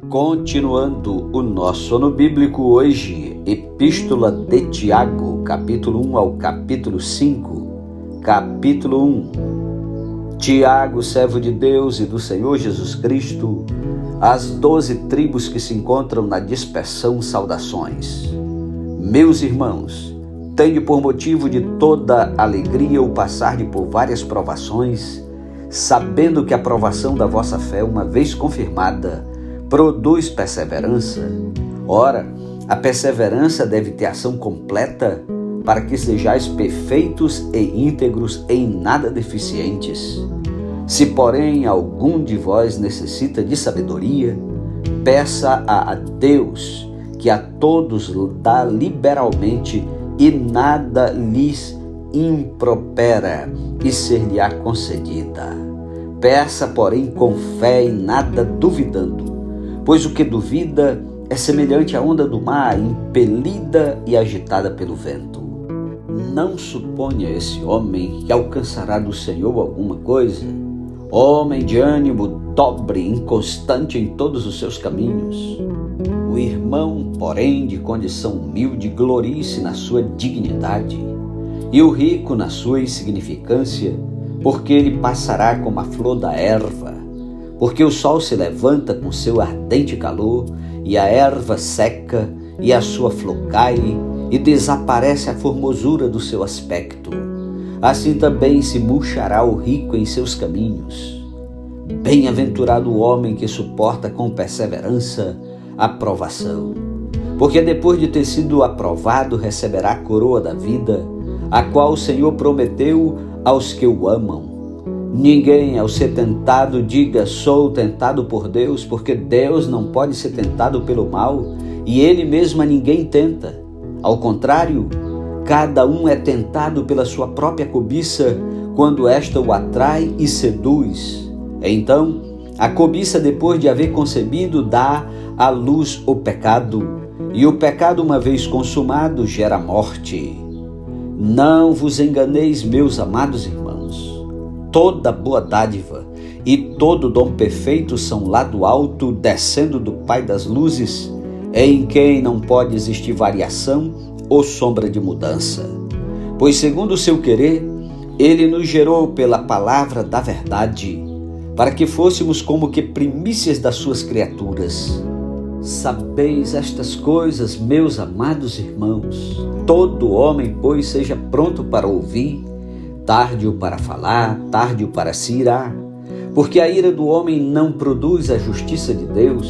Continuando o nosso ano bíblico hoje, Epístola de Tiago, capítulo 1 ao capítulo 5. Capítulo 1. Tiago, servo de Deus e do Senhor Jesus Cristo, às 12 tribos que se encontram na dispersão, saudações. Meus irmãos, tende por motivo de toda alegria o passar por várias provações, sabendo que a provação da vossa fé, uma vez confirmada, produz perseverança. Ora, a perseverança deve ter ação completa, para que sejais perfeitos e íntegros, em nada deficientes. Se, porém, algum de vós necessita de sabedoria, peça a Deus, que a todos dá liberalmente, e nada lhes impropera, e ser-lhe-á concedida. Peça, porém, com fé e nada duvidando, pois o que duvida é semelhante à onda do mar, impelida e agitada pelo vento. Não suponha esse homem que alcançará do Senhor alguma coisa. Homem de ânimo dobre, inconstante em todos os seus caminhos. O irmão, porém, de condição humilde, glorie-se na sua dignidade, e o rico na sua insignificância, porque ele passará como a flor da erva. Porque o sol se levanta com seu ardente calor, e a erva seca, e a sua flor cai, e desaparece a formosura do seu aspecto. Assim também se murchará o rico em seus caminhos. Bem-aventurado o homem que suporta com perseverança a provação, porque depois de ter sido aprovado, receberá a coroa da vida, a qual o Senhor prometeu aos que o amam. Ninguém, ao ser tentado, diga: sou tentado por Deus, porque Deus não pode ser tentado pelo mal, e Ele mesmo a ninguém tenta. Ao contrário, cada um é tentado pela sua própria cobiça, quando esta o atrai e seduz. Então, a cobiça, depois de haver concebido, dá à luz o pecado, e o pecado, uma vez consumado, gera morte. Não vos enganeis, meus amados irmãos. Toda boa dádiva e todo dom perfeito são lá do alto, descendo do Pai das luzes, em quem não pode existir variação ou sombra de mudança. Pois, segundo o seu querer, Ele nos gerou pela palavra da verdade, para que fôssemos como que primícias das suas criaturas. Sabeis estas coisas, meus amados irmãos. Todo homem, pois, seja pronto para ouvir, tardio para falar, tardio para se irar, porque a ira do homem não produz a justiça de Deus.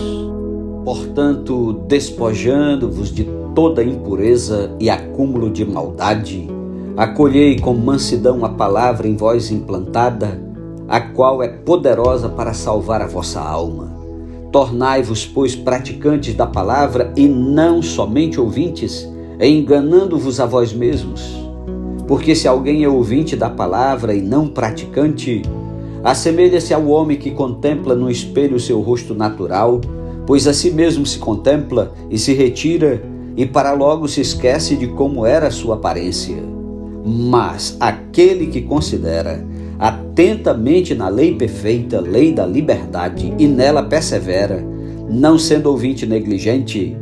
Portanto, despojando-vos de toda impureza e acúmulo de maldade, acolhei com mansidão a palavra em vós implantada, a qual é poderosa para salvar a vossa alma. Tornai-vos, pois, praticantes da palavra e não somente ouvintes, enganando-vos a vós mesmos. Porque se alguém é ouvinte da palavra e não praticante, assemelha-se ao homem que contempla no espelho o seu rosto natural, pois a si mesmo se contempla e se retira, e para logo se esquece de como era a sua aparência. Mas aquele que considera atentamente na lei perfeita, lei da liberdade, e nela persevera, não sendo ouvinte negligente,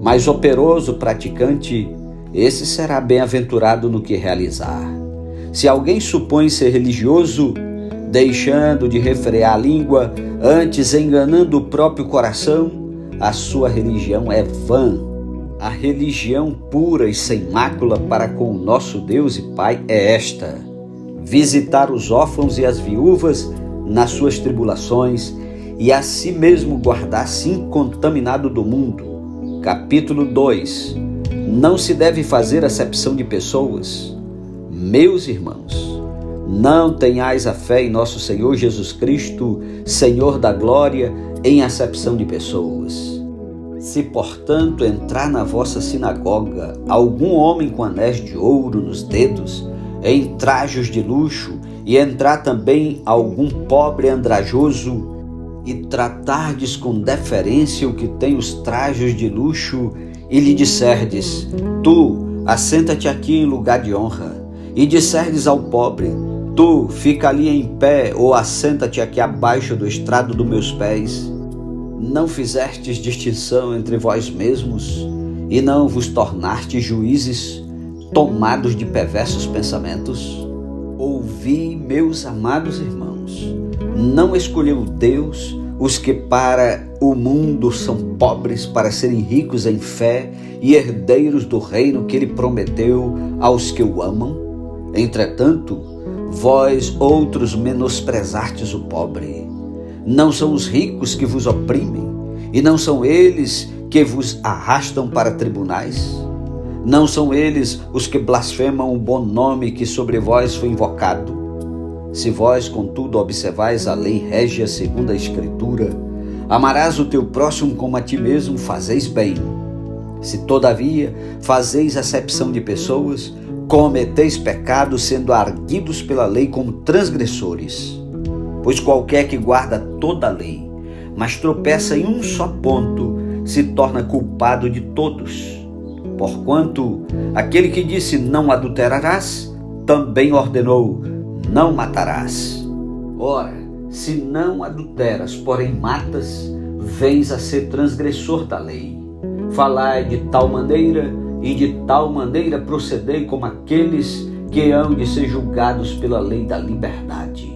mas operoso praticante, esse será bem-aventurado no que realizar. Se alguém supõe ser religioso, deixando de refrear a língua, antes enganando o próprio coração, a sua religião é vã. A religião pura e sem mácula para com o nosso Deus e Pai é esta: visitar os órfãos e as viúvas nas suas tribulações, e a si mesmo guardar-se incontaminado do mundo. Capítulo 2. Não se deve fazer acepção de pessoas. Meus irmãos, não tenhais a fé em nosso Senhor Jesus Cristo, Senhor da glória, em acepção de pessoas. Se, portanto, entrar na vossa sinagoga algum homem com anéis de ouro nos dedos, em trajos de luxo, e entrar também algum pobre andrajoso, e tratardes com deferência o que tem os trajos de luxo, e lhe disserdes: tu, assenta-te aqui em lugar de honra, e disserdes ao pobre: tu, fica ali em pé, ou assenta-te aqui abaixo do estrado dos meus pés, Não fizestes distinção entre vós mesmos, e não vos tornastes juízes, tomados de perversos pensamentos? Ouvi, meus amados irmãos, não escolheu Deus os que para o mundo são pobres para serem ricos em fé e herdeiros do reino que ele prometeu aos que o amam? Entretanto, vós outros menosprezastes o pobre. Não são os ricos que vos oprimem, e não são eles que vos arrastam para tribunais? Não são eles os que blasfemam o bom nome que sobre vós foi invocado? Se vós, contudo, observais a lei régia segundo a Escritura, amarás o teu próximo como a ti mesmo, fazeis bem. Se, todavia, fazeis acepção de pessoas, cometeis pecado, sendo arguidos pela lei como transgressores. Pois qualquer que guarda toda a lei, mas tropeça em um só ponto, se torna culpado de todos. Porquanto aquele que disse não adulterarás, também ordenou não matarás. Ora, se não adulteras, porém matas, vens a ser transgressor da lei. Falai de tal maneira e de tal maneira procedei como aqueles que hão de ser julgados pela lei da liberdade.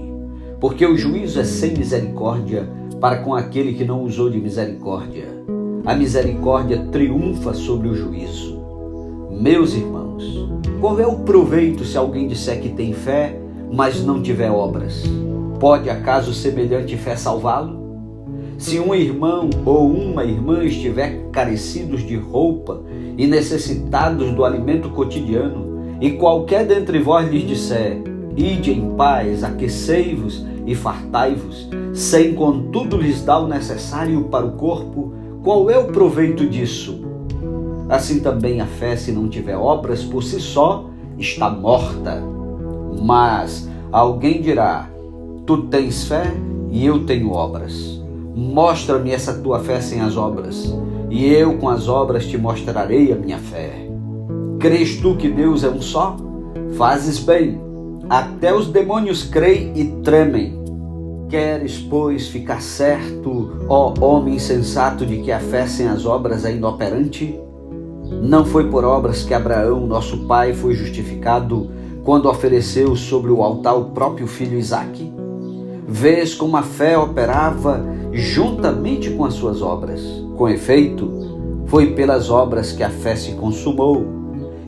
Porque o juízo é sem misericórdia para com aquele que não usou de misericórdia. A misericórdia triunfa sobre o juízo. Meus irmãos, qual é o proveito se alguém disser que tem fé, mas não tiver obras? Pode acaso semelhante fé salvá-lo? Se um irmão ou uma irmã estiver carecidos de roupa e necessitados do alimento cotidiano, e qualquer dentre vós lhes disser, ide em paz, aquecei-vos e fartai-vos, sem contudo lhes dar o necessário para o corpo, qual é o proveito disso? Assim também a fé, se não tiver obras por si só, está morta. Mas alguém dirá, tu tens fé e eu tenho obras. Mostra-me essa tua fé sem as obras, e eu com as obras te mostrarei a minha fé. Crês tu que Deus é um só? Fazes bem. Até os demônios creem e tremem. Queres, pois, ficar certo, ó homem insensato, de que a fé sem as obras é inoperante? Não foi por obras que Abraão, nosso pai, foi justificado quando ofereceu sobre o altar o próprio filho Isaque? Vês como a fé operava juntamente com as suas obras. Com efeito, foi pelas obras que a fé se consumou,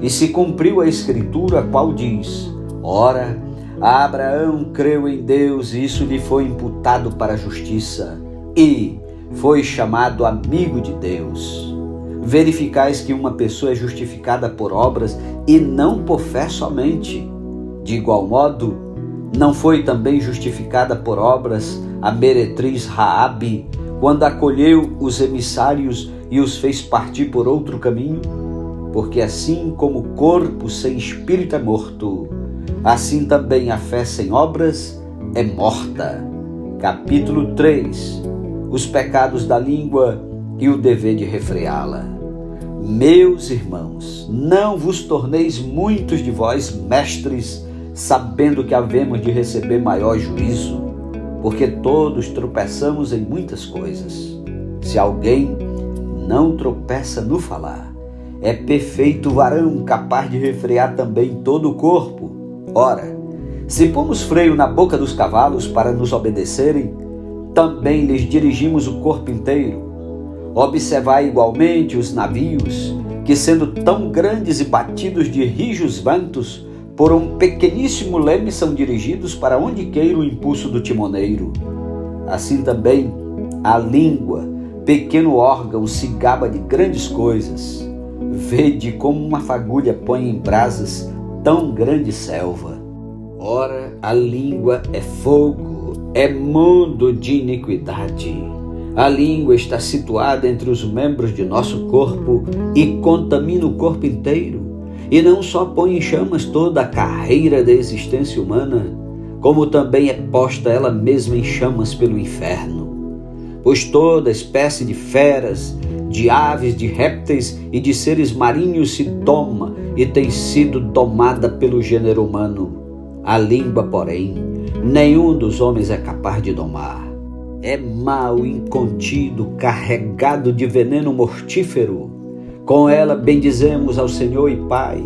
e se cumpriu a Escritura, a qual diz, ora, Abraão creu em Deus e isso lhe foi imputado para a justiça, e foi chamado amigo de Deus. Verificais que uma pessoa é justificada por obras e não por fé somente. De igual modo, não foi também justificada por obras a meretriz Raabe, quando acolheu os emissários e os fez partir por outro caminho? Porque assim como o corpo sem espírito é morto, assim também a fé sem obras é morta. Capítulo 3. Os pecados da língua e o dever de refreá-la. Meus irmãos, não vos torneis muitos de vós mestres, sabendo que havemos de receber maior juízo, porque todos tropeçamos em muitas coisas. Se alguém não tropeça no falar, é perfeito varão, capaz de refrear também todo o corpo. Ora, se pomos freio na boca dos cavalos para nos obedecerem, também lhes dirigimos o corpo inteiro. Observai igualmente os navios, que sendo tão grandes e batidos de rijos ventos, por um pequeníssimo leme são dirigidos para onde queira o impulso do timoneiro. Assim também a língua, pequeno órgão, se gaba de grandes coisas. Vede como uma fagulha põe em brasas tão grande selva. Ora, a língua é fogo, é mundo de iniquidade. A língua está situada entre os membros de nosso corpo e contamina o corpo inteiro. E não só põe em chamas toda a carreira da existência humana, como também é posta ela mesma em chamas pelo inferno. Pois toda espécie de feras, de aves, de répteis e de seres marinhos se doma e tem sido domada pelo gênero humano. A língua, porém, nenhum dos homens é capaz de domar. é mal incontido, carregado de veneno mortífero. Com ela bendizemos ao Senhor e Pai,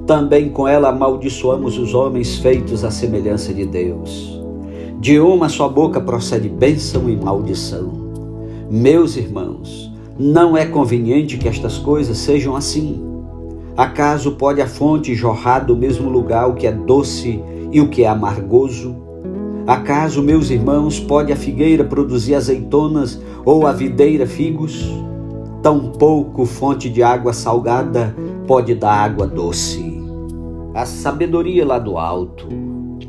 também com ela amaldiçoamos os homens feitos à semelhança de Deus. De uma só boca procede bênção e maldição. Meus irmãos, não é conveniente que estas coisas sejam assim. Acaso pode a fonte jorrar do mesmo lugar o que é doce e o que é amargoso? Acaso, meus irmãos, pode a figueira produzir azeitonas ou a videira figos? Tampouco fonte de água salgada pode dar água doce. A sabedoria lá do alto.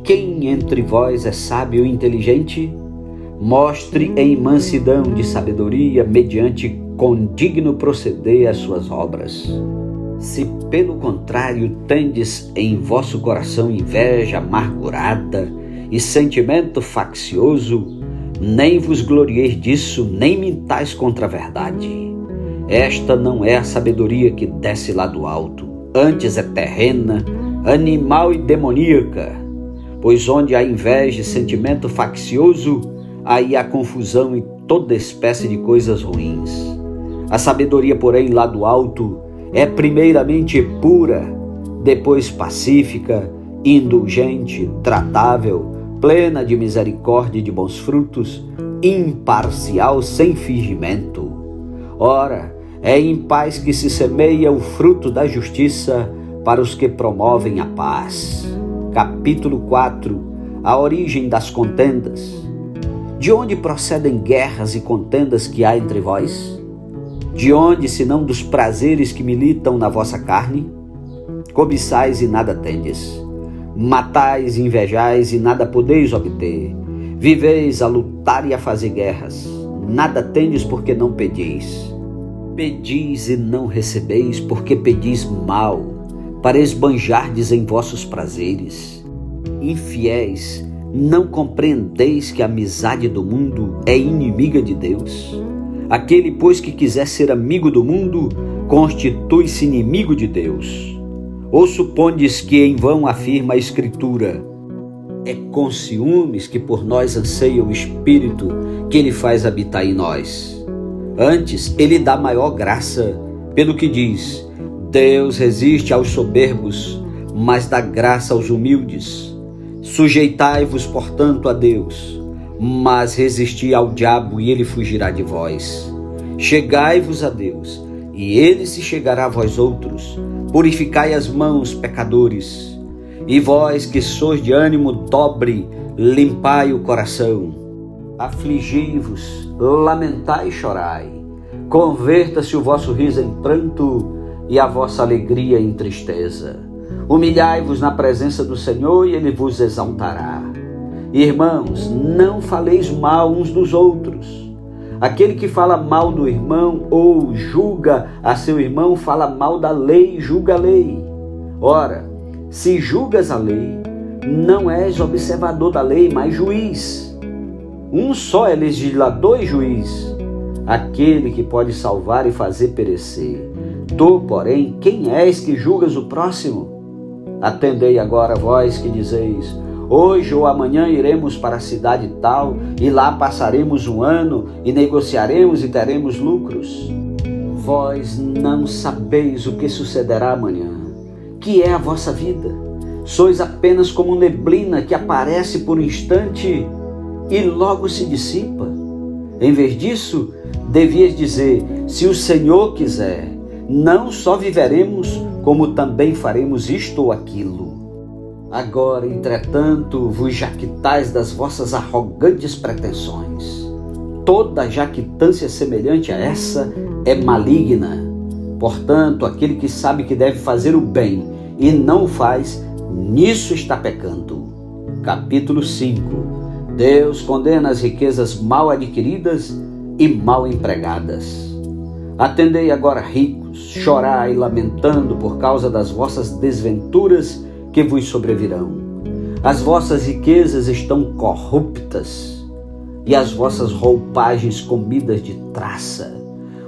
Quem entre vós é sábio e inteligente? Mostre em mansidão de sabedoria, mediante condigno proceder as suas obras. Se pelo contrário tendes em vosso coração inveja amargurada e sentimento faccioso, nem vos glorieis disso, nem mintais contra a verdade. Esta não é a sabedoria que desce lá do alto, antes é terrena, animal e demoníaca. Pois onde há inveja e sentimento faccioso, aí há confusão e toda espécie de coisas ruins. A sabedoria, porém, lá do alto, é primeiramente pura, depois pacífica, indulgente, tratável, plena de misericórdia e de bons frutos, imparcial, sem fingimento. Ora, é em paz que se semeia o fruto da justiça para os que promovem a paz. Capítulo 4. A origem das contendas. De onde procedem guerras e contendas que há entre vós? De onde, senão dos prazeres que militam na vossa carne? Cobiçais e nada tendes. Matais e invejais e nada podeis obter. Viveis a lutar e a fazer guerras. Nada tendes porque não pedis. Pedis e não recebeis porque pedis mal, para esbanjardes em vossos prazeres. Infiéis, não compreendeis que a amizade do mundo é inimiga de Deus? Aquele, pois, que quiser ser amigo do mundo, constitui-se inimigo de Deus. Ou supondes que em vão afirma a Escritura: é com ciúmes que por nós anseia o Espírito que Ele faz habitar em nós. Antes, Ele dá maior graça, pelo que diz: Deus resiste aos soberbos, mas dá graça aos humildes. Sujeitai-vos, portanto, a Deus, mas resisti ao diabo e ele fugirá de vós. Chegai-vos a Deus, e ele se chegará a vós outros. Purificai as mãos, pecadores. E vós que sois de ânimo dobre, limpai o coração. Afligi-vos, lamentai e chorai. Converta-se o vosso riso em pranto e a vossa alegria em tristeza. Humilhai-vos na presença do Senhor e ele vos exaltará. Irmãos, não faleis mal uns dos outros. Aquele que fala mal do irmão ou julga a seu irmão, fala mal da lei e julga a lei. Ora, se julgas a lei, não és observador da lei, mas juiz. Um só é legislador e juiz, aquele que pode salvar e fazer perecer. Tu, porém, quem és que julgas o próximo? Atendei agora vós que dizeis: hoje ou amanhã iremos para a cidade tal, e lá passaremos um ano, e negociaremos e teremos lucros. Vós não sabeis o que sucederá amanhã, que é a vossa vida. Sois apenas como neblina que aparece por um instante e logo se dissipa. Em vez disso, devias dizer: se o Senhor quiser, não só viveremos, como também faremos isto ou aquilo. Agora, entretanto, vos jactais das vossas arrogantes pretensões. Toda jactância semelhante a essa é maligna. Portanto, aquele que sabe que deve fazer o bem e não o faz, nisso está pecando. Capítulo 5. Deus condena as riquezas mal adquiridas e mal empregadas. Atendei agora, ricos, chorai lamentando por causa das vossas desventuras que vos sobrevirão. As vossas riquezas estão corruptas e as vossas roupagens comidas de traça.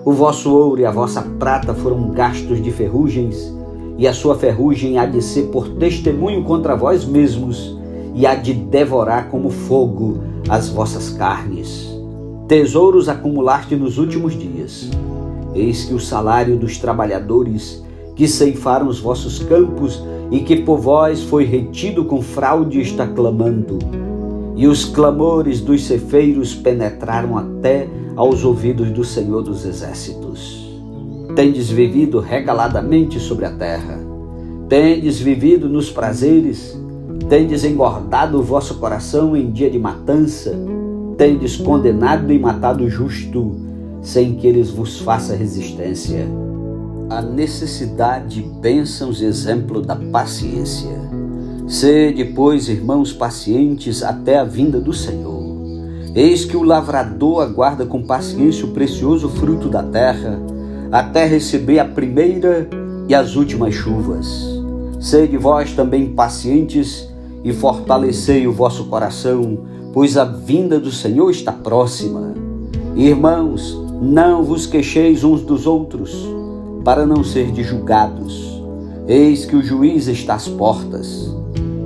O vosso ouro e a vossa prata foram gastos de ferrugens, e a sua ferrugem há de ser por testemunho contra vós mesmos, e há de devorar como fogo as vossas carnes. tesouros acumulaste nos últimos dias. Eis que o salário dos trabalhadores que ceifaram os vossos campos e que por vós foi retido com fraude está clamando, e os clamores dos ceifeiros penetraram até aos ouvidos do Senhor dos Exércitos. Tendes vivido regaladamente sobre a terra, tendes vivido nos prazeres, tendes engordado o vosso coração em dia de matança, tendes condenado e matado o justo, sem que eles vos faça resistência. A necessidade, bênçãos e exemplo da paciência. Sede, pois, irmãos, pacientes até a vinda do Senhor. Eis que o lavrador aguarda com paciência o precioso fruto da terra, até receber a primeira e as últimas chuvas. Sede vós também pacientes e fortalecei o vosso coração, pois a vinda do Senhor está próxima. Irmãos, não vos queixeis uns dos outros, para não serdes julgados. Eis que o juiz está às portas.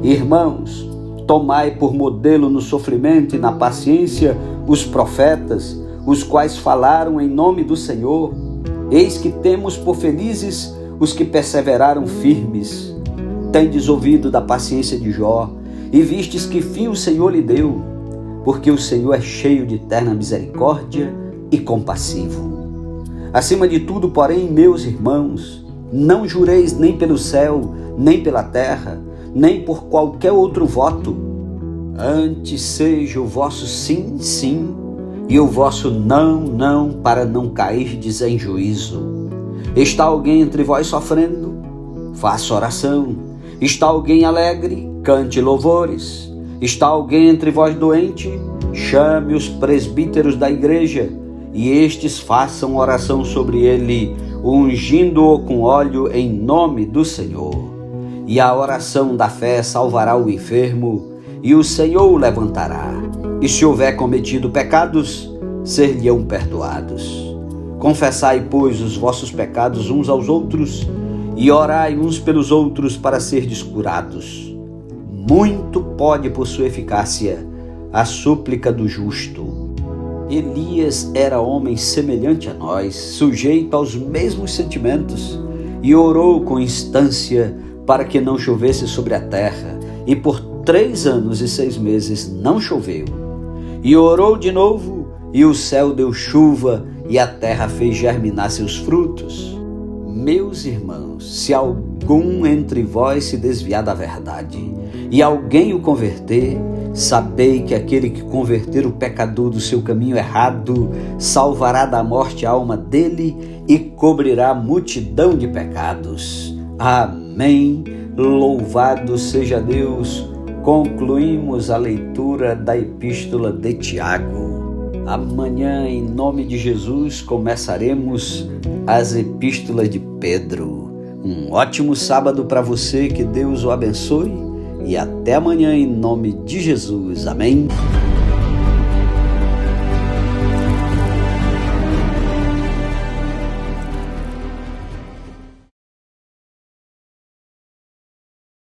Irmãos, tomai por modelo no sofrimento e na paciência os profetas, os quais falaram em nome do Senhor. Eis que temos por felizes os que perseveraram firmes. Tendes ouvido da paciência de Jó, e vistes que fim o Senhor lhe deu, porque o Senhor é cheio de eterna misericórdia e compassivo. Acima de tudo, porém, meus irmãos, não jureis nem pelo céu, nem pela terra, nem por qualquer outro voto. Antes seja o vosso sim, sim, e o vosso não, não, para não cairdes em juízo. Está alguém entre vós sofrendo? Faça oração. Está alguém alegre? Cante louvores. Está alguém entre vós doente? Chame os presbíteros da igreja, e estes façam oração sobre ele, ungindo-o com óleo em nome do Senhor. E a oração da fé salvará o enfermo, e o Senhor o levantará. E se houver cometido pecados, ser-lhe-ão perdoados. Confessai, pois, os vossos pecados uns aos outros, e orai uns pelos outros para serdes curados. Muito pode, por sua eficácia, a súplica do justo. Elias era homem semelhante a nós, sujeito aos mesmos sentimentos, e orou com instância para que não chovesse sobre a terra, e por 3 anos e 6 meses não choveu. E orou de novo, e o céu deu chuva, e a terra fez germinar seus frutos. Meus irmãos, se algum entre vós se desviar da verdade, e alguém o converter, sabei que aquele que converter o pecador do seu caminho errado, salvará da morte a alma dele e cobrirá a multidão de pecados. Amém. Louvado seja Deus. Concluímos a leitura da Epístola de Tiago. Amanhã, em nome de Jesus, começaremos as Epístolas de Pedro. Um ótimo sábado para você, que Deus o abençoe. E até amanhã, em nome de Jesus. Amém.